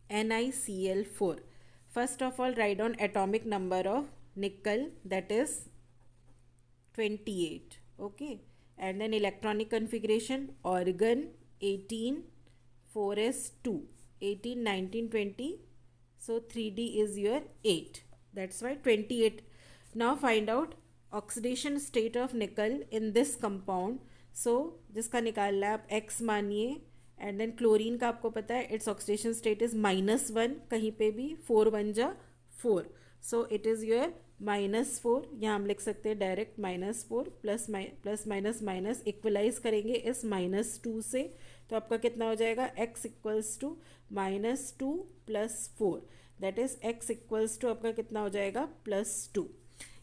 NiCl4. First of all, write down atomic number of nickel, that is 28. Okay, and then electronic configuration, organ 18, 4s2, 18, 19, 20. So 3d is your 8. That's why 28. Now find out oxidation state of nickel in this compound. So जिसका निकालना है आप x मानिए, and than chlorine का आपको पता है its oxidation state is -1, कहीं पे भी 4 1 जा 4, सो इट इज़ योर -4. यहाँ हम लिख सकते हैं direct -4 plus minus minus equalise करेंगे इस -2 से, तो आपका कितना हो जाएगा x equals to -2 + 4, that is x equals to आपका कितना हो जाएगा +2.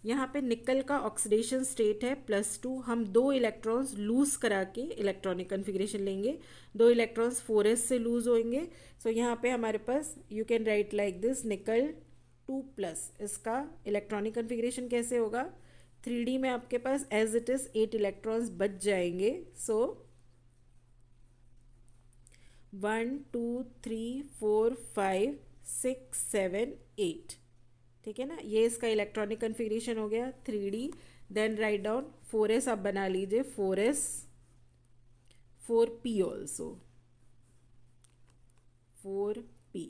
यहाँ पे निकल का ऑक्सीडेशन स्टेट है +2. हम 2 इलेक्ट्रॉन्स लूज करा के इलेक्ट्रॉनिक कन्फिग्रेशन लेंगे, 2 इलेक्ट्रॉन्स 4s से लूज होंगे. सो यहाँ पे हमारे पास you can write like this nickel 2+. इसका इलेक्ट्रॉनिक कन्फिग्रेशन कैसे होगा, 3d में आपके पास एज इट इज़ 8 इलेक्ट्रॉन्स बच जाएंगे. सो 1 2 3 4 5 6 7 8, ठीक है ना. ये इसका इलेक्ट्रॉनिक कन्फिग्रेशन हो गया 3d. Then write down 4s आप बना लीजिए, 4s 4p also 4p.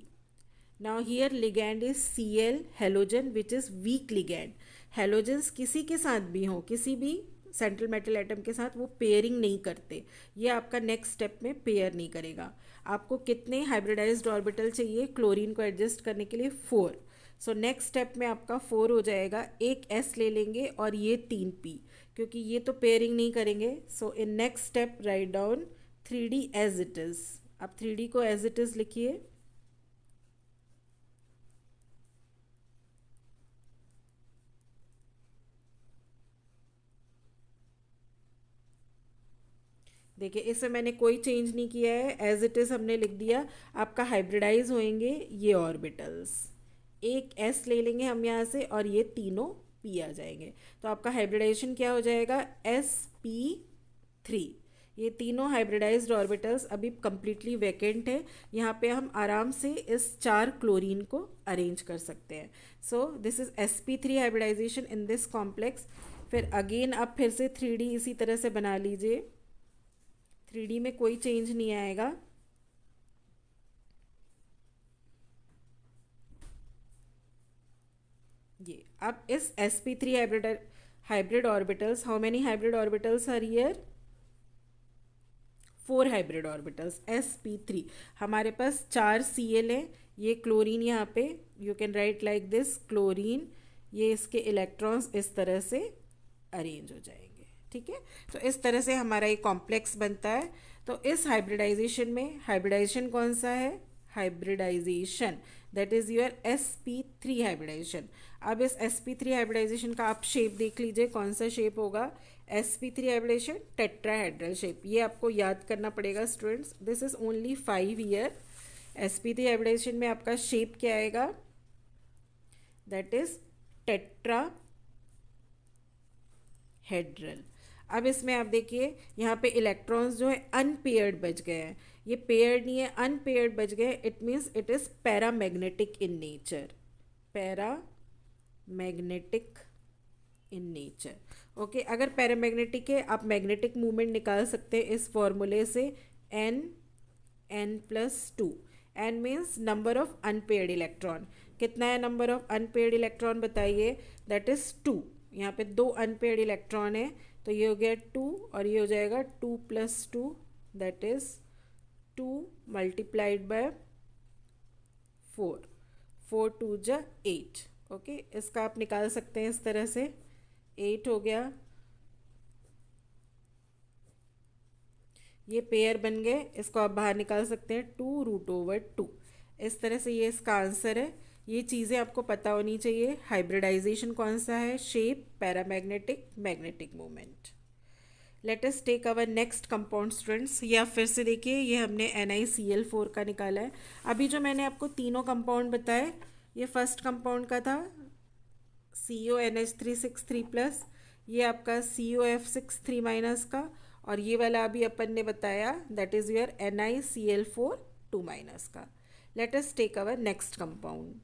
Now here ligand is Cl halogen which is week ligand. Halogens किसी के साथ भी हों, किसी भी सेंट्रल मेटल एटम के साथ वो पेयरिंग नहीं करते. ये आपका नेक्स्ट स्टेप में पेयर नहीं करेगा. आपको कितने हाइब्रिडाइज्ड ऑर्बिटल चाहिए क्लोरीन को एडजस्ट करने के लिए, 4. सो नेक्स्ट स्टेप में आपका 4 हो जाएगा, एक S ले लेंगे और ये 3p, क्योंकि ये तो पेयरिंग नहीं करेंगे. So in next step write down 3d as it is. आप 3d को एज इट इज़ लिखिए. देखिए इसमें मैंने कोई चेंज नहीं किया है, एज इट इज़ हमने लिख दिया. आपका हाइब्रिडाइज होएंगे ये ऑर्बिटल्स, एक S ले लेंगे हम यहाँ से और ये तीनों P आ जाएंगे. तो आपका हाइब्रिडाइजेशन क्या हो जाएगा, sp3. ये तीनों हाइब्रिडाइज्ड ऑर्बिटल्स अभी कंप्लीटली वैकेंट है. यहाँ पे हम आराम से इस 4 क्लोरीन को अरेंज कर सकते हैं. So this is sp3 hybridisation in this complex. फिर अगेन आप फिर से 3d इसी तरह से बना लीजिए. 3d में कोई चेंज नहीं आएगा. ये अब इस sp3 hybrid orbitals, how many hybrid orbitals are here, 4 hybrid orbitals. sp3 हमारे पास 4 Cl है. ये क्लोरीन यहाँ पे you can write like this chlorine. ये इसके इलेक्ट्रॉन्स इस तरह से अरेंज हो जाएंगे, ठीक है. तो इस तरह से हमारा ये कॉम्प्लेक्स बनता है. तो इस हाइब्रिडाइजेशन में हाइब्रिडाइजेशन कौन सा है, hybridisation that is your sp3 hybridisation. अब इस sp3 हाइब्रिडाइजेशन का आप शेप देख लीजिए, कौन सा शेप होगा, sp3 हाइब्रिडाइजेशन टेट्राहेड्रल शेप. ये आपको याद करना पड़ेगा students, this is only 5 year. sp3 hybridisation में आपका शेप क्या आएगा, दैट इज टेट्राहेड्रल. अब इसमें आप देखिए यहाँ पे इलेक्ट्रॉन्स जो है अनपेयर्ड बच गए हैं. ये पेयर्ड नहीं है, अनपेयर्ड बच गए. It means it is paramagnetic in nature, paramagnetic in nature. Okay, अगर पैरामैग्नेटिक है आप मैग्नेटिक मूवमेंट निकाल सकते हैं इस फॉर्मूले से, n+2. n means number of unpaired electron. कितना है नंबर ऑफ अनपेयर्ड इलेक्ट्रॉन बताइए, दैट इज़ 2. यहाँ पे 2 अनपेयर्ड इलेक्ट्रॉन है, तो ये हो गया 2 और ये हो जाएगा 2 + 2, दैट इज़ 2 × 4. 4 2 = 8. ओके, इसका आप निकाल सकते हैं इस तरह से, 8 हो गया. ये पेयर बन गए, इसको आप बाहर निकाल सकते हैं 2√2. इस तरह से ये इसका आंसर है. ये चीज़ें आपको पता होनी चाहिए. हाइब्रिडाइजेशन कौन सा है, shape, paramagnetic, magnetic movement. Let us take our next compound students. ये आप फिर से देखिए, ये हमने NiCl4 का निकाला है. अभी जो मैंने आपको तीनों कंपाउंड बताए, ये फर्स्ट कंपाउंड का था CONH363+, ये आपका COF63- का, और ये वाला अभी अपन ने बताया दैट इज़ योर NiCl4 2- का. Let us take our next compound.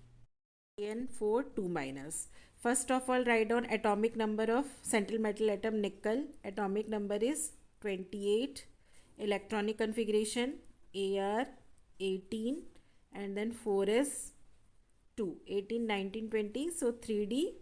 An4 2 minus. First of all, write down atomic number of central metal atom nickel. Atomic number is 28. Electronic configuration Ar 18 and then 4s 2, 18, 19, 20. So 3d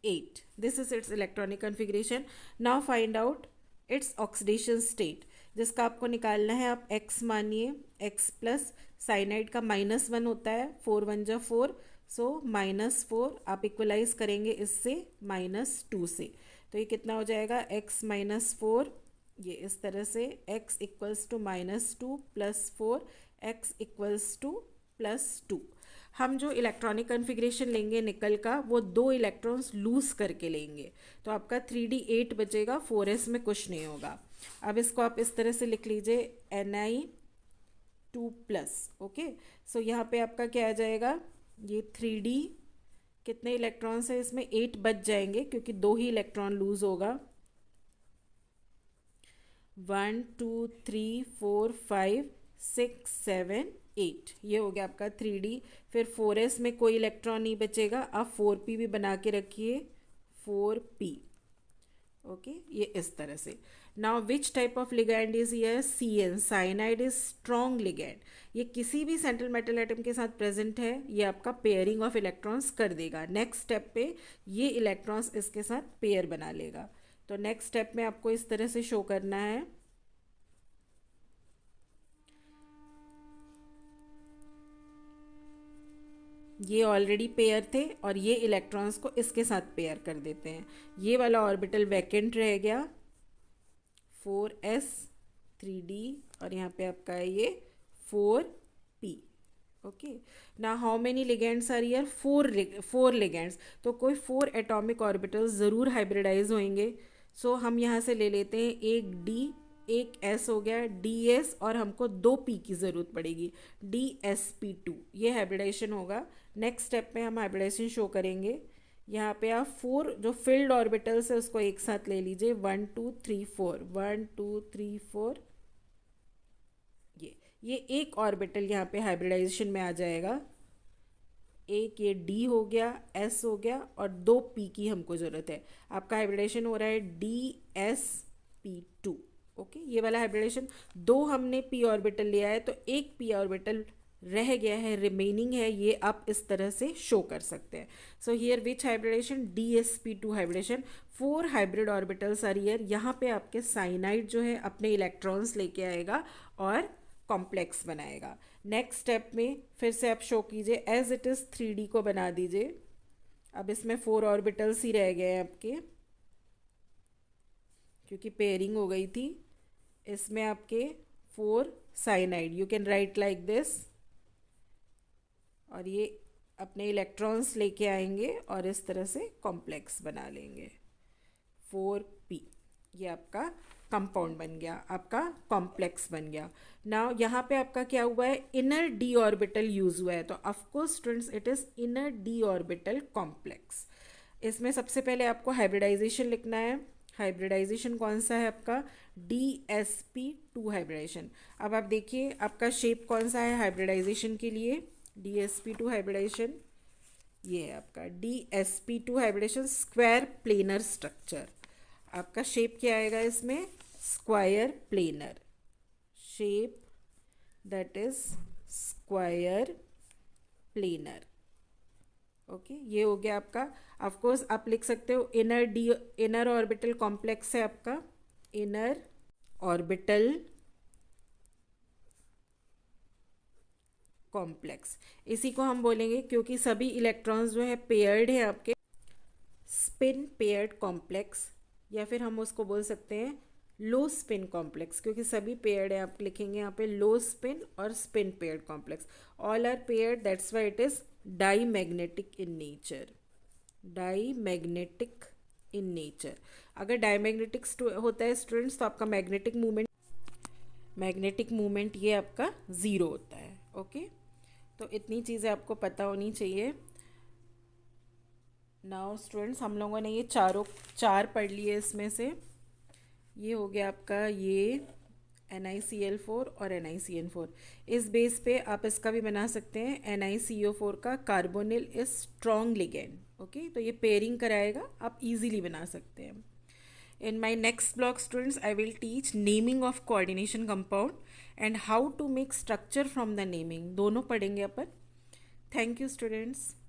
8. This is its electronic configuration. Now find out its oxidation state, जिसका आपको निकालना है. आप x मानिए, x plus cyanide का -1 होता है, 4 1 जा 4, सो -4 आप इक्वलाइज करेंगे इससे -2 से, तो ये कितना हो जाएगा x -4, ये इस तरह से x equals to -2 plus 4, x equals to +2. हम जो इलेक्ट्रॉनिक कन्फिग्रेशन लेंगे निकल का, वो 2 इलेक्ट्रॉन्स लूज करके लेंगे, तो आपका 3d8 बचेगा, 4s में कुछ नहीं होगा. अब इसको आप इस तरह से लिख लीजिए Ni2+. ओके, सो यहाँ पे आपका क्या आ जाएगा, ये 3d, कितने इलेक्ट्रॉन्स है इसमें, 8 बच जाएंगे क्योंकि 2 ही इलेक्ट्रॉन लूज होगा. 1 2 3 4 5 6 7 8, ये हो गया आपका 3d. फिर 4s में कोई इलेक्ट्रॉन नहीं बचेगा, आप 4p भी बना के रखिए, 4p. ओके, ये इस तरह से. Now which type of ligand is here, Cn, cyanide is strong ligand. ये किसी भी सेंट्रल मेटल एटम के साथ प्रेजेंट है, ये आपका पेयरिंग ऑफ इलेक्ट्रॉन्स कर देगा. नेक्स्ट स्टेप पे ये इलेक्ट्रॉन्स इसके साथ पेयर बना लेगा. तो नेक्स्ट स्टेप में आपको इस तरह से शो करना है. ये ऑलरेडी पेयर थे और ये इलेक्ट्रॉन्स को इसके साथ पेयर कर देते हैं. ये वाला ऑर्बिटल वैकेंट रह गया, 4s 3d, और यहाँ पे आपका है ये 4p. ओके, ना how many ligands are here, 4 ligands, तो कोई 4 एटॉमिक ऑर्बिटल्स ज़रूर हाइब्रिडाइज होंगे. सो हम यहाँ से ले लेते हैं, एक d एक s हो गया, ds, और हमको 2 p की ज़रूरत पड़ेगी, dsp2, ये हाइब्रिडाइजेशन होगा. नेक्स्ट स्टेप में हम हाइब्रिडाइजेशन शो करेंगे. यहाँ पे आप 4 जो फिल्ड ऑर्बिटल्स है उसको एक साथ ले लीजिए, 1 2 3 4, 1 2 3 4, ये एक ऑर्बिटल यहाँ पे हाइब्रिडाइजेशन में आ जाएगा. एक ये d हो गया, s हो गया, और 2 p की हमको ज़रूरत है. आपका हाइब्रिडाइजेशन हो रहा है dsp2. ओके, ये वाला हाइब्रिडेशन, 2 हमने p ऑर्बिटल लिया है तो एक p ऑर्बिटल रह गया है, रिमेनिंग है, ये आप इस तरह से शो कर सकते हैं. So here which hybridisation, dsp2 hybridisation. 4 hybrid orbitals are here. यहाँ पे आपके साइनाइड जो है अपने इलेक्ट्रॉन्स लेके आएगा और कॉम्प्लेक्स बनाएगा. नेक्स्ट स्टेप में फिर से आप शो कीजिए, एज इट इज़ 3d को बना दीजिए. अब इसमें 4 ऑर्बिटल्स ही रह गए हैं आपके, क्योंकि पेयरिंग हो गई थी. इसमें आपके 4 cyanide, you can write like this, और ये अपने इलेक्ट्रॉन्स लेके आएंगे और इस तरह से कॉम्प्लेक्स बना लेंगे, 4p. ये आपका कंपाउंड बन गया, आपका कॉम्प्लेक्स बन गया. नाउ यहाँ पे आपका क्या हुआ है, इनर d ऑर्बिटल यूज हुआ है, तो of course students it is inner d orbital complex. इसमें सबसे पहले आपको हाइब्रिडाइजेशन लिखना है. हाइब्रिडाइजेशन कौन सा है आपका, dsp2 हाइब्रिडाइजेशन. अब आप देखिए आपका शेप कौन सा है हाइब्रिडाइजेशन के लिए, dsp2 हाइब्रिडाइजेशन, ये है आपका dsp2 hybridisation, square planar structure. आपका शेप क्या आएगा इसमें, square planar shape, that is square planar. Okay, ये हो गया आपका. ऑफ कोर्स आप लिख सकते हो इनर ऑर्बिटल कॉम्प्लेक्स है आपका, इनर ऑर्बिटल कॉम्प्लेक्स. इसी को हम बोलेंगे, क्योंकि सभी इलेक्ट्रॉन्स जो है पेयर्ड है आपके, स्पिन पेयर्ड कॉम्प्लेक्स, या फिर हम उसको बोल सकते हैं लो स्पिन कॉम्प्लेक्स, क्योंकि सभी पेयर्ड है. आप लिखेंगे यहाँ पे लो स्पिन और spin paired complex, all are paired, that's why it is diamagnetic in nature. Diamagnetic in nature. अगर डाईमैग्नेटिक होता है स्टूडेंट्स तो आपका मैग्नेटिक मूवमेंट ये आपका 0 होता है. ओके, तो इतनी चीज़ें आपको पता होनी चाहिए. नाउ स्टूडेंट्स हम लोगों ने ये चार पढ़ लिए. इसमें से ये हो गया आपका ये NiCl4 और NiCN4। इस बेस पे आप इसका भी बना सकते हैं, NiCO4 का carbonyl is strong ligand. Okay, तो ये पेयरिंग कराएगा, आप इजीली बना सकते हैं। In my next block, students, I will teach naming of coordination compound and how to make structure from the naming। दोनों पढ़ेंगे अपन। Thank you, students.